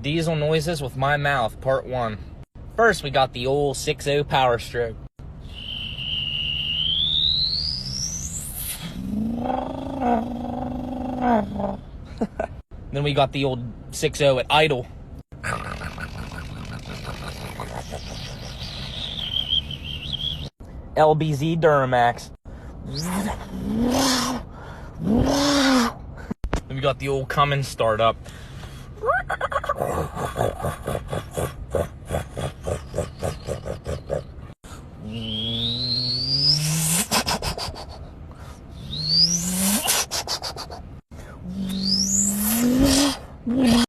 Diesel noises with my mouth, part 1. First, we got the old 6.0 Power Stroke. Then we got the old 6.0 at idle. LBZ Duramax. Then we got the old Cummins startup.